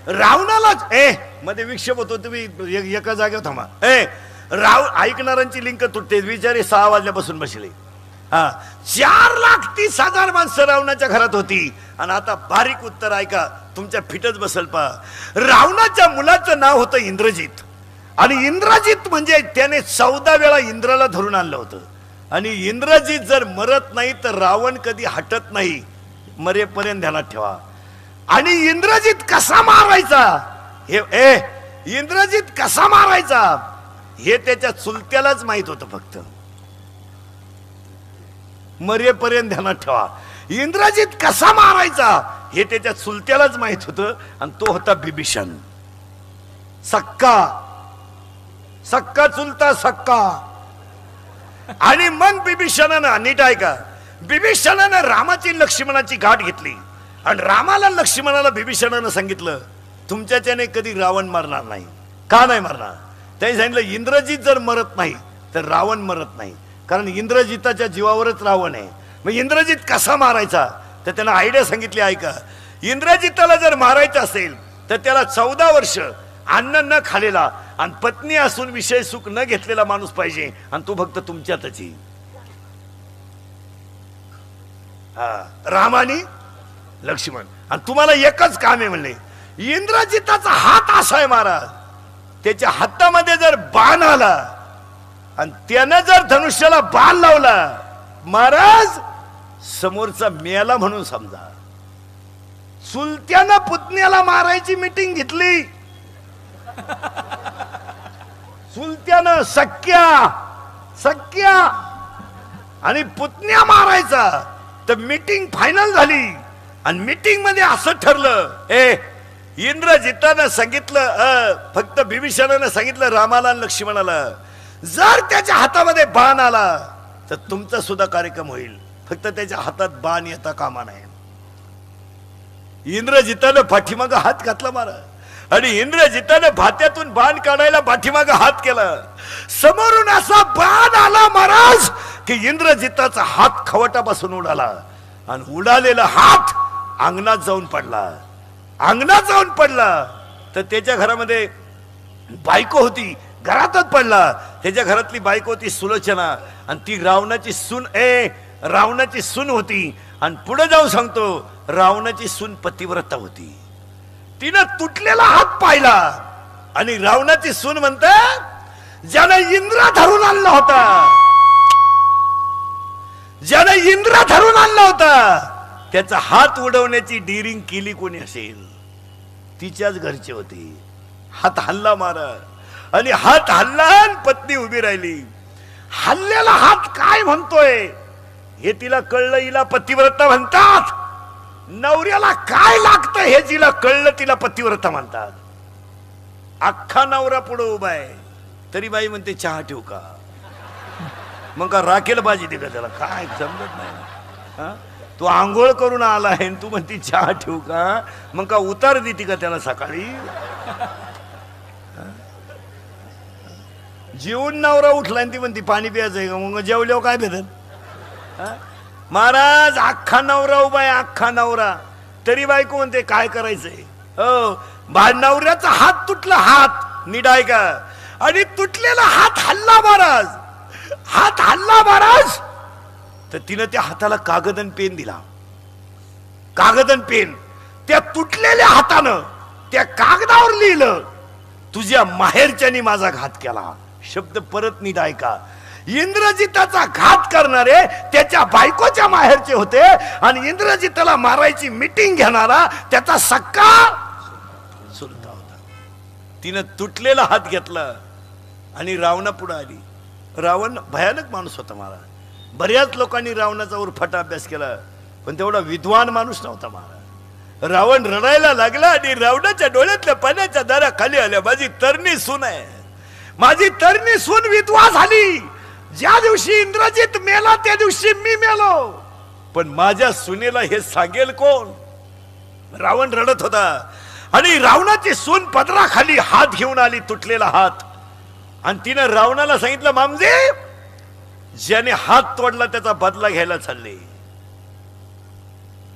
रावणालाच मध्ये विक्षेप होतो, तुम्ही एका जागेवर थांबा. ऐकणाऱ्यांची लिंक तुटते, विचारे 6 वाजल्यापासून बसले. 4,30,000 माणसं रावणाच्या घरात होती. आणि आता बारीक उत्तर ऐका, तुमच्या फिटच बसल पा. रावणाच्या मुलाचं नाव होतं इंद्रजित. आणि इंद्रजित म्हणजे त्याने 14 वेळा इंद्राला धरून आणलं होतं. आणि इंद्रजित जर मरत नाही तर रावण कधी हटत नाही, मरेपर्यंत ध्यानात ठेवा. आणि इंद्रजित कसा मारायचा हे इंद्रजित कसा मारायचा हे त्याच्या चुलत्यालाच माहित होतं. फक्त मरेपर्यंत ध्यानात ठेवा, इंद्रजित कसा मारायचा हे त्याच्या चुलत्यालाच माहित होतं. आणि तो होता बिभीषण. सक्का चुलता सक्का. आणि मग बिभीषणानं, नीट ऐका, बिभीषणानं रामाची लक्ष्मणाची गाठ घेतली. आणि रामाला लक्ष्मणाला बिभीषणानं सांगितलं, तुमच्याच्याने कधी रावण मरणार नाही. का नाही मरणार? त्यांनी सांगितलं, इंद्रजित जर मरत नाही तर रावण मरत नाही, कारण इंद्रजिताच्या जीवावरच रावण आहे. मग इंद्रजित कसा मारायचा तर त्यानं आयडिया सांगितली. ऐका, इंद्रजिताला जर मारायचं असेल तर त्याला 14 वर्ष अन्न न खालेला आणि पत्नी असून विषय सुख न घेतलेला माणूस पाहिजे. आणि तो फक्त तुमच्यातच. राम आणि लक्ष्मण. आणि तुम्हाला एकच काम आहे म्हणले, इंद्रजिताचा हात असा आहे महाराज, त्याच्या हातामध्ये जर बाण आला आणि त्यानं जर धनुष्याला बाण लावला, महाराज समोरचा मेला म्हणून समजा. चुलत्यानं पुतण्याला मारायची मीटिंग घेतली. चुलत्यानं सख्या आणि पुतण्या मारायचा. तर मीटिंग फायनल झाली. आणि मीटिंग मध्ये असं ठरलं, इंद्रजितानं सांगितलं, फक्त बिभीषणानं सांगितलं रामाला आणि लक्ष्मणाला, जर त्याच्या हातामध्ये बाण आला तर तुमचा सुद्धा कार्यक्रम होईल, फक्त त्याच्या हातात बाण येता कामा नये. इंद्रजितानं पाठीमागं हात घातला महाराज. आणि इंद्रजितानं भात्यातून बाण काढायला पाठीमागं हात केला. समोरून असा बाण आला महाराज की इंद्रजिताचा हात खवटापासून उडाला. आणि उडालेला हात अंगणात जाऊन पडला. तर त्याच्या घरामध्ये बायको होती, घरातच पडला. त्याच्या घरातली बायको होती सुलोचना. आणि ती रावणाची सून होती. आणि पुढे जाऊन सांगतो, रावणाची सून पतिव्रता होती. तिनं तुटलेला हात पाहिला. आणि रावणाची सून म्हणते, ज्याने इंद्र धरून आणला होता त्याचा हात उडवण्याची डिरिंग केली कोणी असेल, तिच्याच घरचे होते. हात हल्ला महाराज. आणि हात हल्ला आणि पत्नी उभी राहिली. हल्लेला हात काय म्हणतोय हे तिला कळलं. हिला पतिव्रता म्हणतात. नवऱ्याला काय लागतं हे जिला कळलं तिला पतिव्रता म्हणतात. अख्खा नवरा पुढे उभा आहे तरी बाई म्हणते चहा ठेवू का. मग का राखेल बाजी दे का त्याला, काय समजत नाही. तू आंघोळ करून आला आहे तू म्हणती चहा ठेवू का. मग का उतार देती का त्याला सकाळी. जेवून नवरा उठला ती म्हणती पाणी प्यायचंय का. मग जेवल्यावर काय भेटत. महाराज अख्खा नवरा उभा आहे, अख्खा नवरा, तरी बायको म्हणते काय करायचंय. नवऱ्याचा हात तुटला, हात नीट आहे का. आणि तुटलेला हात हल्ला महाराज. तर तिनं त्या हाताला कागद आणि पेन दिला. त्या तुटलेल्या हातानं त्या कागदावर लिहिलं, तुझ्या माहेरच्यानी माझा घात केला. शब्द परत नीट ऐका. इंद्रजिताचा घात करणारे त्याच्या बायकोच्या माहेरचे होते. आणि इंद्रजिताला मारायची मीटिंग घेणारा त्याचा सक्का चुलता होता. तिनं तुटलेला हात घेतला आणि रावणा पुढे आली. रावण भयानक माणूस होता महाराज. बऱ्याच लोकांनी रावणाचा उरफाटा अभ्यास केला, पण तेवढा विद्वान माणूस नव्हता महाराज. रावण रडायला लागला आणि रावणाच्या डोळ्यातल्या पाण्याच्या दारा खाली आल्या. माझी तरणी सून आहे, माझी तरणी सून विधवा झाली. ज्या दिवशी इंद्रजित मेला त्या दिवशी मी मेलो, पण माझ्या सुनेला हे सांगेल कोण. रावण रडत होता. आणि रावणाची सून पदराखाली हात घेऊन आली, तुटलेला हात. आणि तिने रावणाला सांगितलं, मामजे ज्याने हात तोडला त्याचा बदला घ्यायला चालले.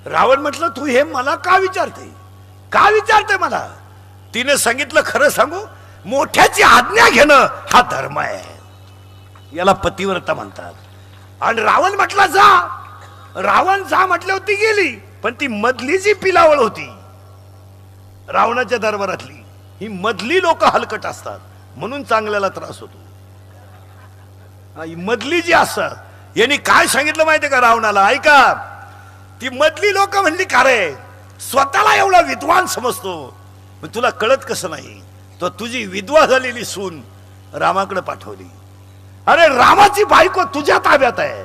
रावण म्हटलं, तू हे मला का विचारते, का विचारते मला? तिने सांगितलं खरं सांगू, मोठ्याची आज्ञा घेणं हा धर्म आहे, याला पतिव्रता म्हणतात. आणि रावण म्हटला जा, रावण जा म्हटल्यावर ती गेली. पण ती मधली जी पिलावळ होती रावणाच्या दरबारातली, ही मधली लोक हलकट असतात म्हणून चांगल्याला त्रास होतो. ही मधली जी असतात यांनी काय सांगितलं माहितीये का रावणाला? ऐका, ती मधली लोक म्हणली का रे स्वतःला एवढा विद्वान समजतो, पण तुला कळत कसं नाही? तो तुझी विधवा झालेली सून रामाकडे पाठवली. अरे रामाची बायको तुझ्या ताब्यात आहे.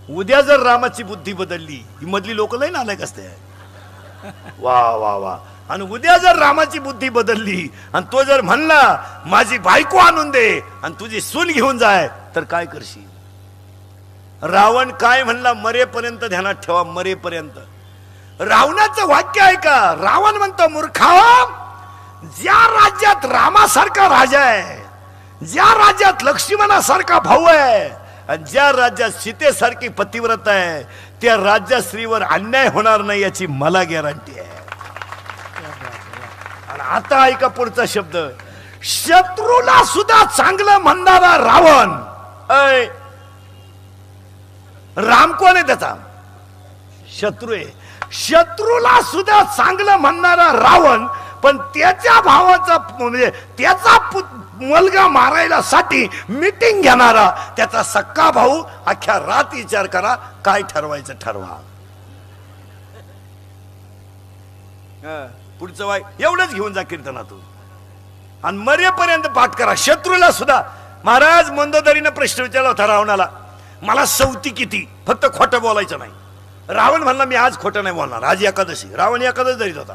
उद्या जर रामाची बुद्धी बदलली, ही मधली लोक लय नालायक असते. वा वा वा. आणि उद्या जर रामाची बुद्धी बदलली आणि तो जर म्हणला माझी बायको आणून दे आणि तुझी सून घेऊन जाय, तर काय करशील? रावण काय म्हणला? मरेपर्यंत ध्यानात ठेवा, मरेपर्यंत. रावणाचं वाक्य आहे का? रावण म्हणतो मूर्खा, ज्या राज्यात रामासारखा राजा आहे, ज्या राज्यात लक्ष्मणासारखा भाऊ आहे आणि ज्या राज्यात सीतेसारखी पतिव्रता आहे, त्या राज्यात स्त्रीवर अन्याय होणार नाही याची मला गॅरंटी आहे. आणि आता ऐका पुढचा शब्द, शत्रूला सुद्धा चांगलं म्हणणारा रावण. राम कोण आहे? त्याचा शत्रू आहे. शत्रूला सुद्धा चांगलं म्हणणारा रावण, पण त्याच्या भावाचा म्हणजे त्याचा मुलगा मारायला साठी मीटिंग घेणारा त्याचा सक्का भाऊ. अख्ख्या रात विचार करा काय ठरवायचं ठरवा. पुढचं वाय एवढंच घेऊन जा कीर्तनातून आणि मरेपर्यंत पाठ करा. शत्रूला सुद्धा महाराज मंदोदरीनं प्रश्न विचारला होता रावणाला, मला सवती किती, फक्त खोटं बोलायचं नाही. रावण म्हणला मी आज खोटं नाही बोलणार, आज एकादशी. रावण एकादश धरीत होता.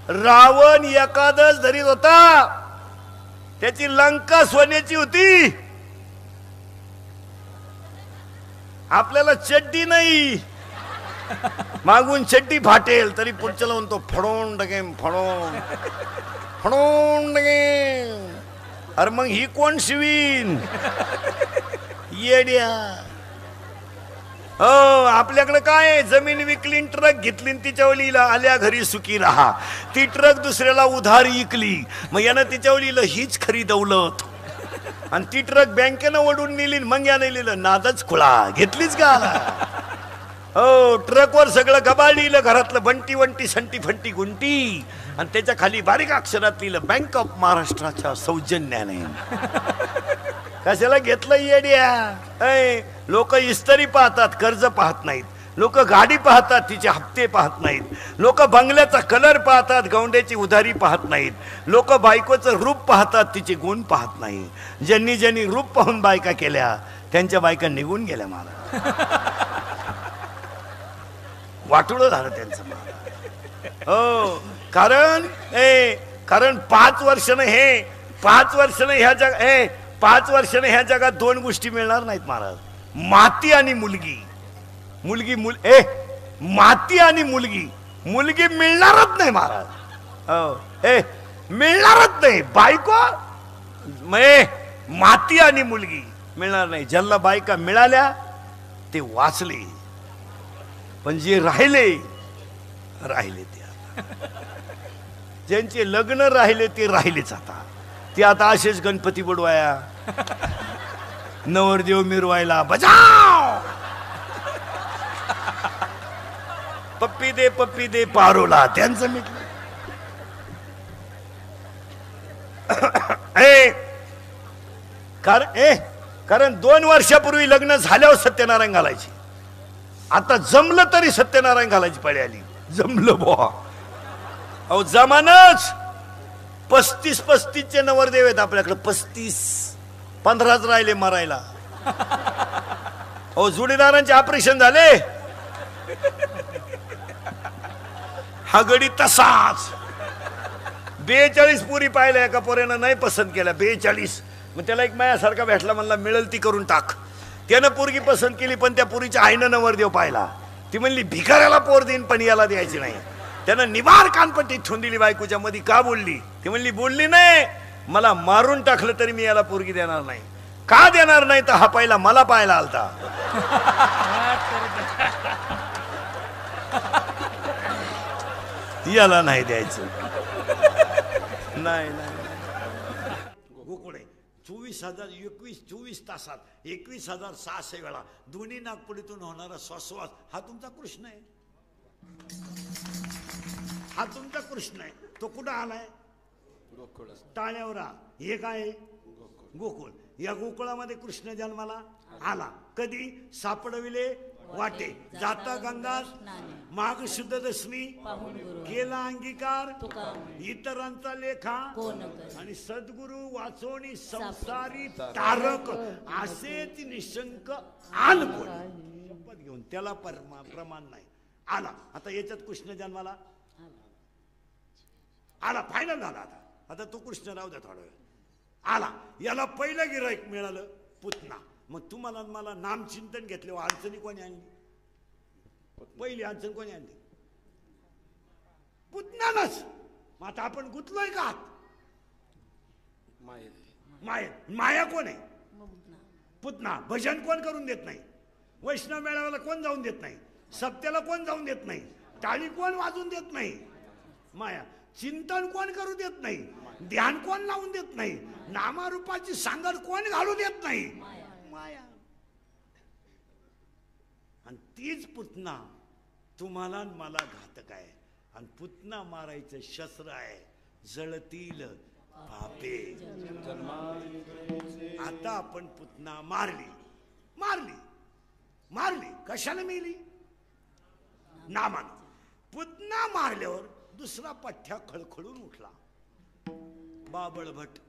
रावण एकादश धरीत होता. त्याची लंका सोन्याची होती. आपल्याला चड्डी नाही, मागून चड्डी फाटेल तरी पुढच्या लावून तो फडवून टाकेन, फडवून फडवून टाकेन. अरे मग ही कोण शिवीन? येड्या. हो, आपल्याकडे काय, जमीन विकली, ट्रक घेतली, तिच्यावलीला आल्या घरी सुखी राहा. ती ट्रक दुसऱ्याला उधार विकली, मग यानं तिच्यावलीला हीच खरी दौलत. आणि ती ट्रक बँकेनं ओढून नेली, मग यानं लिहिलं नादच खुळा. घेतलीच का? हो, ट्रकवर सगळं गबाळ लिहिलं, घरातलं बंटी वंटी संटी फंटी गुंटी, आणि त्याच्या खाली बारीक अक्षरात लिहिलं बँक ऑफ महाराष्ट्राच्या सौजन्याने. कशाला घेतलं येड्या? लोक इस्त्री पाहतात, कर्ज पाहत नाहीत. लोक गाडी पाहतात, तिचे हप्ते पाहत नाहीत. लोक बंगल्याचा कलर पाहतात, गौंड्याची उधारी पाहत नाहीत. लोक बायकोचं रूप पाहतात, तिचे गुण पाहत नाही. ज्यांनी ज्यांनी रूप पाहून बायका केल्या त्यांच्या बायका निघून गेल्या. मला वाटुळं झालं त्यांचं. हो, कारण 5 वर्षानं हे 5 वर्षानं ह्या जग 5 वर्षाने ह्या जगात 2 गोष्टी मिळणार नाहीत महाराज, माती आणि मुलगी. माती आणि मुलगी. मुलगी मिळणारच नाही महाराज. हो, मिळणारच नाही. बायको माती आणि मुलगी मिळणार नाही. ज्यांना बायका मिळाल्या ते वाचले, पण जे राहिले ते आता. ज्यांचे लग्न राहिले ते राहिलेच आता. ते आता असेच गणपती बुडवाया, नवरदेव मिरवायला बजाव, पप्पी दे पारोला. त्यांचं मिटलं. कारण 2 वर्षापूर्वी लग्न झाल्यावर सत्यनारायण घालायची. आता जमलं तरी सत्यनारायण घालायची पाळी आली. जमलं बुवा. अहो जमानच 35 नवरदेव आहेत आपल्याकडे. 15च राहिले मरायला. अहो जोडीदारांचे ऑपरेशन झाले. हा गडी तसाच 42 पुरी पाहिल्या. एका पोऱ्यानं नाही पसंत केल्या 42. मग त्याला एक मायासारखा भेटला, म्हणला मिळेल ती करून टाक. त्यानं पोरगी पसंत केली, पण त्या पोरीच्या आईनं नवरदेव पाहिला. ती म्हणली भिकाऱ्याला पोर देईन पण याला द्यायची नाही. त्यानं निवार कानपट्टी ठेवून दिली बायकोच्या मध्ये. का बोलली? ती म्हणली बोलली नाही, मला मारून टाकलं तरी मी याला पोरगी देणार नाही. का देणार नाही? तर हा पहिला मला पाहायला आलता. याला नाही द्यायचं. नाही नाही गोकुळे 24,000 24 तासात 21,600 वेळा दोन्ही नागपुडीतून होणारा श्वासोश्वास हा तुमचा कृष्ण आहे. हा तुमचा कृष्ण आहे. तो कुठं आलाय? टाळ्यावर. हे काय? गोकुळ. या गोकुळामध्ये कृष्ण जन्माला आला. कधी? सापडविले वाटे जाता गंगा माघ शुद्ध दशमी केला अंगीकार इतरांचा लेखा आणि सद्गुरु वाचोनी संसारी तारक असेच निशंक अनकोण शपथ घेऊन त्याला प्रमाण नाही आला. आता याच्यात कृष्ण जन्माला आला. फायनल झाला. आता तो कृष्ण राहू द्या थोडा वेळ. आला. याला पहिलं गिराईक मिळालं पुतना. मग तुम्हाला मला नामचिंतन घेतले. अडचणी कोणी आणली? पहिली अडचण कोणी आणली? पुतनानच. मग आता आपण गुंतलोय का? माया कोण आहे? पुतना. भजन कोण करून देत नाही? वैष्णव मेळाव्याला कोण जाऊन देत नाही? सप्त्याला कोण जाऊन देत नाही? टाळी कोण वाजून देत नाही? माया. चिंतन कोण करू देत नाही? ध्यान कोण लावून देत नाही? नामारूपाची सांगड कोण घालू देत नाही? माया. आणि तीच पुतना तुम्हाला मला घातक आहे. आणि पुतना मारायचं शस्त्र आहे. जळतील पापे. आता आपण पुतना मारली मारली मारली. कशाला मेली? नामान. पुतना मारल्यावर दुसरा पठ्ठ्या खळखळून उठला. बाबळ भट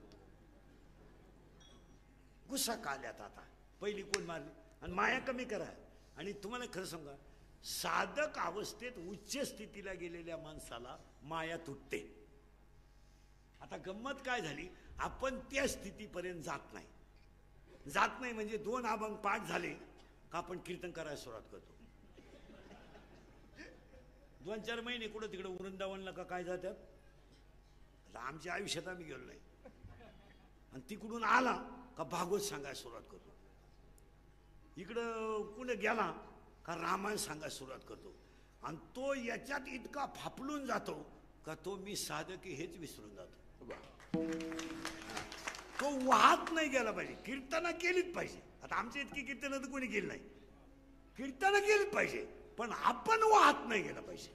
गुस्सा काल्यात. आता पहिली कोण मारली? आणि माया कमी करा. आणि तुम्हाला खरं सांगा, साधक अवस्थेत उच्च स्थितीला गेलेल्या माणसाला माया तुटते. आता गंमत काय झाली, आपण त्या स्थितीपर्यंत जात नाही. जात नाही म्हणजे 2 अभंग पाठ झाले का आपण कीर्तन करायला सुरुवात करतो. 2-4 महिने कुठं तिकडे वृंदावनला का काय जातात. आमच्या आयुष्यात आम्ही गेलो नाही. आणि तिकडून आला का भागवत सांगायला सुरुवात करतो. इकडं कुठे गेला का रामायण सांगायला सुरुवात करतो. आणि तो याच्यात इतका फापलून जातो का तो मी साधक हेच विसरून जातो. तो वाहत नाही गेला पाहिजे. कीर्तन केलीच पाहिजे. आता आमच्या इतकी कीर्तन तर कोणी केली नाही. कीर्तन केलीच पाहिजे पण आपण वाहत नाही गेला पाहिजे.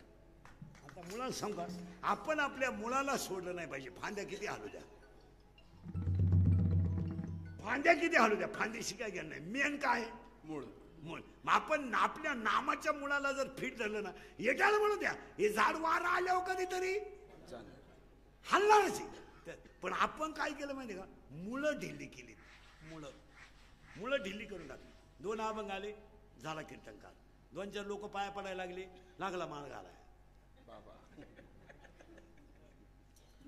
आता मुळाला सांगा, आपण आपल्या मुलाला सोडलं नाही पाहिजे. फांद्या किती हलू द्या, फांद्या किती हलू द्या, फांद्याशी काय घ्या नाही. मेन काय? मूळ. मूळ. आपण आपल्या नामाच्या मुळाला जर फिट धरलं ना, येटाला म्हणू द्या, हे झाड वारा आल्यावर कधीतरी हलणारच. पण आपण काय केलं माहिती का? मुळं ढिल्ली केली. मुळं ढिल्ली करून टाकली. 2 अभंग आले, झाला कीर्तनकार. 2-4 लोक पाया पडायला लागला माळ घालाय.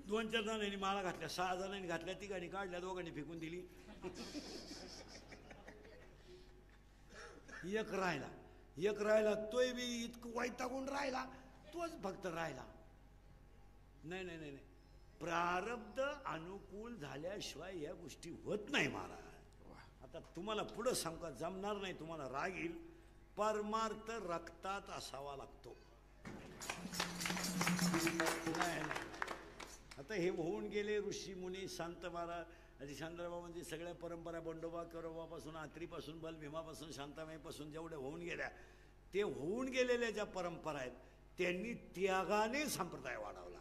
2-4 जणांनी माळा घातल्या, 6 जणांनी घातल्या, 3 काढल्या, 2 फेकून दिली. एक राहिला. तोय बी इतकं वैतागून राहिला. तोच फक्त राहिला. नाही. प्रारब्ध अनुकूल झाल्याशिवाय या गोष्टी होत नाही महाराज. आता तुम्हाला पुढं सांगा, जमणार नाही, तुम्हाला राग येईल. परमार्थ रक्तात असावा लागतो. नाही. आता हे होऊन गेले ऋषी मुनी संत महाराज आधी शांताबाबांची सगळ्या परंपरा, बंडोबा करोबापासून, आत्रीपासून, बल भीमापासून, शांताबाईपासून जेवढे होऊन गेल्या, ते होऊन गेलेल्या ज्या परंपरा आहेत त्यांनी त्यागाने संप्रदाय वाढवला.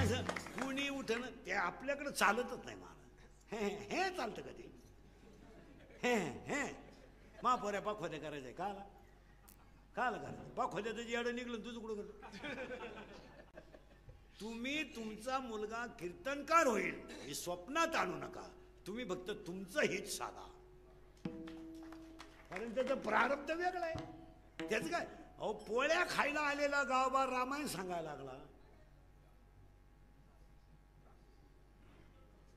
असं कुणी उठणं ते आपल्याकडे चालतच नाही महाराज. हे चालतं कधी? हे महापोऱ्या पाखोद्या करायचंय. काला करायचं? पाखोद्याचं जे अडं निघलं तुझं कुठं करतो? तुम्ही तुमचा मुलगा कीर्तनकार होईल हे स्वप्नात आणू नका. तुम्ही फक्त तुमचं हित साधा. कारण त्याचं प्रारब्ध वेगळं आहे. त्याच काय? अहो, पोळ्या खायला आलेला गावभर रामायण सांगायला लागला.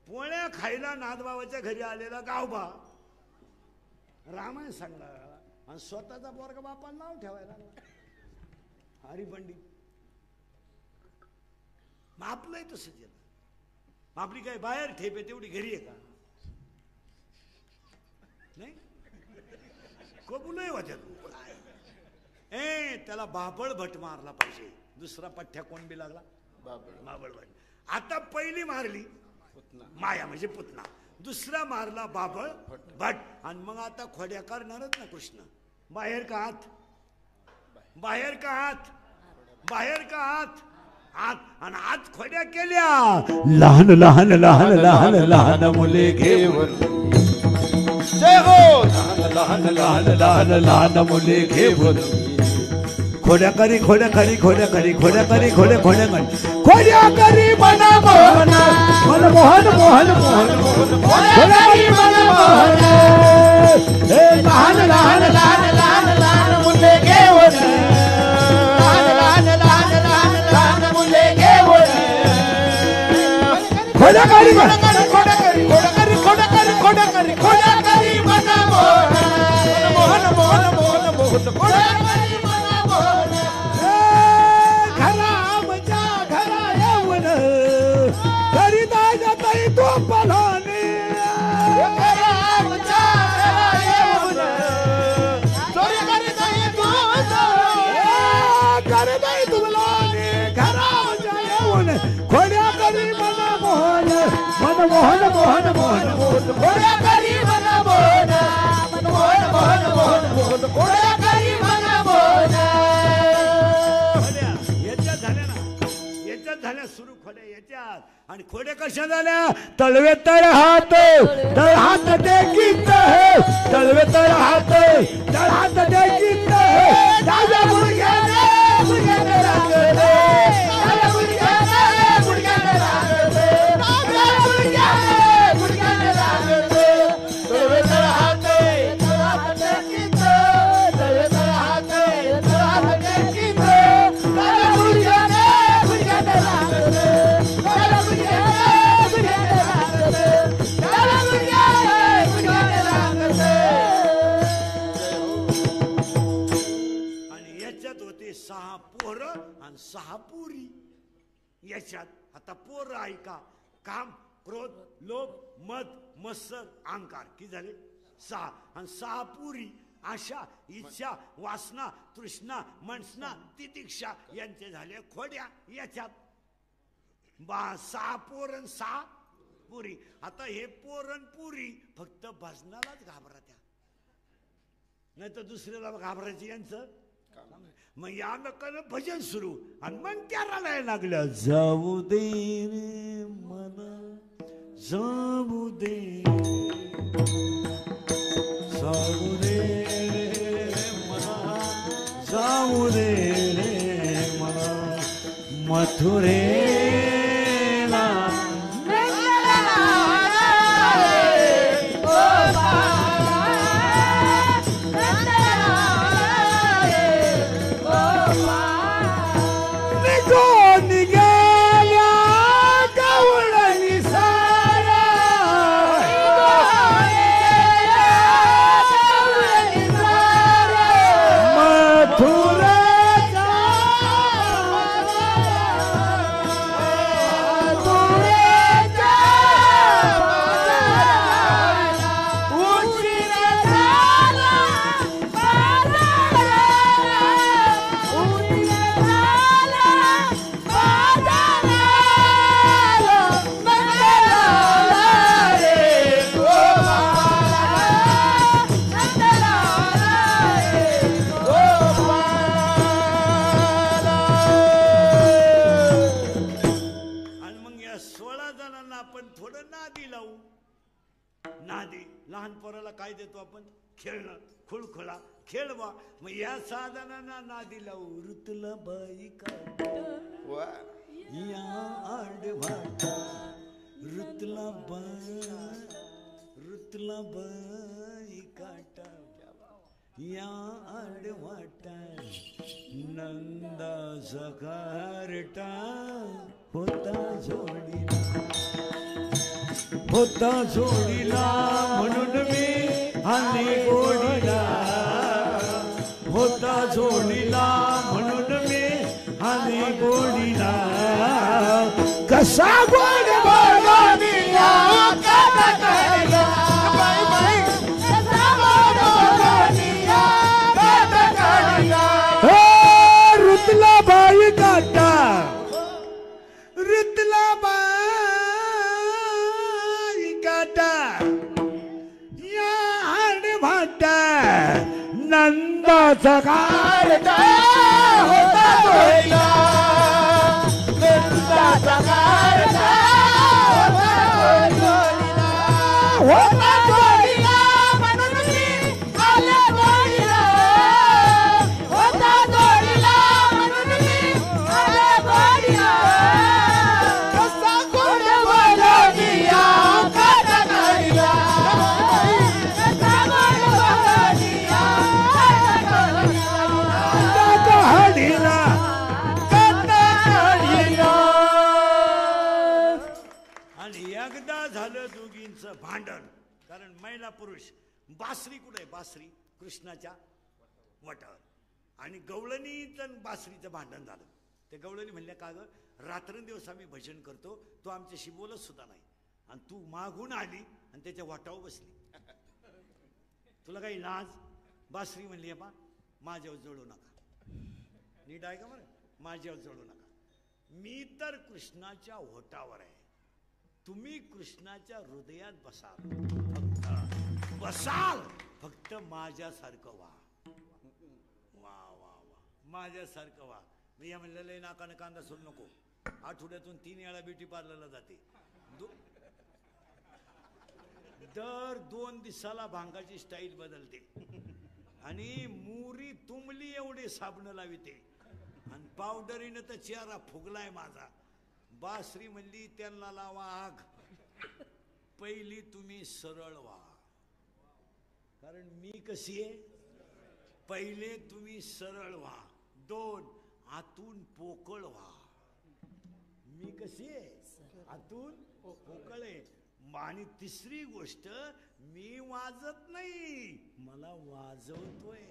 पोळ्या खायला नाथबाबाच्या घरी आलेला गावबा रामायण सांगायला लागला. आणि स्वतःचा पोरगा बापाला नाव ठेवायला लागला हरिपंडित. मग आपलंही तसंच येतं. आपली काय बाहेर ठेप आहे तेवढी घरी आहे का? नाही. कबूलही वाटत त्याला बाबळ भट मारला पाहिजे. दुसरा पठ्ठ्या कोण बी लागला बाबळवाडी. आता पहिली मारली माया म्हणजे पुतना, दुसरा मारला बाबळ भट. आणि मग आता खोड्या करणारच ना कृष्ण. बाहेर का आत, बाहेर का आत, बाहेर का आत, आत. आणि आत खोड्या केल्या. लहान लहान लहान लहान लहान मुले घेऊन जय हो. लहान लहान लहान लहान मुले घेऊन खोड्या करी खोड्या करी खोड्या करी खोड्या करी खोड्या खोड्या करी खोड्या करी मना मोहन मन मोहन मोहन मोहन खोड्या करी मना मोहन. लहान लहान लहान लहान लहान मुले घेऊन, लहान लहान लहान लहान लहान मुले घेऊन खोड्या करी खोड्या करी खोड्या करी खोड्या करी खोड्या करी खोड्या करी खोड्या करी मना मोहन मोहन मोहन मोहन मोहन खोड्या करी मना मोहन. घरा आमच्या घरा येऊन घरी दाजा ताई तो पलाने. घरा आमच्या घरा येऊन चोरी करी ताई तो घरी ताई तुमलाने. घरा आमच्या येऊन खोड्या करी मना मोहन मन मोहन मोहन मोहन मोहन खोड्या करी मना मोहन मन मोहन मोहन मोहन मोहन खोड्या करी मना मोहन. याच्यात झाल्या ना, याच्यात झाल्या सुरू खोड्या याच्यात. आणि खोड्या कशा झाल्या? तळवे तळ हात तळ हात ते गीत तळवे तळ हात तळ हात ते गीत राजा मुलग्याने मुलग्याने लागले, राजा मुलग्याने मुलग्याने लागले, राजा मुलग्याने मुलग्याने लागले. तळवे तळ हात तळ हात ते गीत तळवे तळ हात तळ हात ते गीत राजा मुलग्याने मुलग्याने लागले, राजा मुलग्याने मुलग्याने लागले, राजा मुलग्याने मुलग्याने लागले. आणि याच्यात होते 6 पोरं आणि 6 पुरी. याच्यात आता पोरं ऐका, काम क्रोध लोभ मद मत्सर अहंकार किती झाले? 6. आणि 6 पुरी आशा इच्छा वासना तृष्णा मनसना तितिक्षा यांचे झाले खोड्या. याच्यात 6 पोरण 6 पुरी. आता हे पोरण पुरी फक्त भजनालाच घाबरत्या, नाही तर दुसऱ्याला घाबरायचं यांचं. मग या नकानं भजन सुरू आणि मग त्याला नाही लागलं. जाऊ दे रे मला जाऊ दे, जाऊ दे रे मला जाऊ दे रे मला मथुरेला. लहान पोराला काय देतो आपण? खेळणं, खुळखुळा खेळवा. मग या साधनांना नादी लावू. ऋतुला बाई काटा या आडवाटा, ऋतुला बाई काटा या आडवाटा, नंदाचा घरटा होता जोडीला, होता जोडीला म्हणून मी आणि गोडीला, होता जोडीला म्हणून मी आणि गोडीला. कसा गोड बोलनिया कसा काढला बाई बाई, कसा गोड बोलनिया कसा काढला. ऋतुला बाई काढ नंदाचा कारता होता जोडीला नंदाचा कारता होता जोडीला म्हणून मी आले जोडीला होता जोडीला म्हणून मी आले जोडीला कसा गोड बोलनिया काटा काढीला कसा गोड बोलनिया काटा काढीला आणि एकदा झालं दोघींचं भांडण. कारण महिला पुरुष बासरी कुठे आहे? बासरी कृष्णाच्या वटावर. आणि गवळणीचं आणि बासरीचं भांडण झालं. ते गवळणी म्हणल्या का ग रात्रंदिवस आम्ही भजन करतो, तो आमच्याशी बोलत सुद्धा नाही, आणि तू मागून आली आणि त्याच्या वाटावर बसली, तुला काही लाज? बासरी म्हणली बा माझ्यावर जळू नका. नीट आहे का बरं? माझ्यावर जळू नका. मी तर कृष्णाच्या होटावर आहे, तुम्ही कृष्णाच्या हृदयात बसाल. फक्त बसाल, फक्त माझ्यासारखं व्हा. वा वा वा, माझ्यासारखं व्हा. मी या म्हणलेलं नाकानं कांदा सोडू नको. आठवड्यातून 3 वेळा ब्युटी पार्लरला जाते. दर 2 दिवसाला भांगाची स्टाईल बदलते. आणि मुरी तुंबली एवढे साबण लाविते. आणि पावडरीनं तर चेहरा फुगलाय माझा. बासरी म्हणली त्यांना लावा आग, पहिली तुम्ही सरळ व्हा. कारण मी कशी आहे? पहिले तुम्ही सरळ व्हा. 2 आतून पोकळ व्हा. मी कशी आहे? आतून पोकळ आहे. आणि तिसरी गोष्ट, मी वाजत नाही, मला वाजवतोय.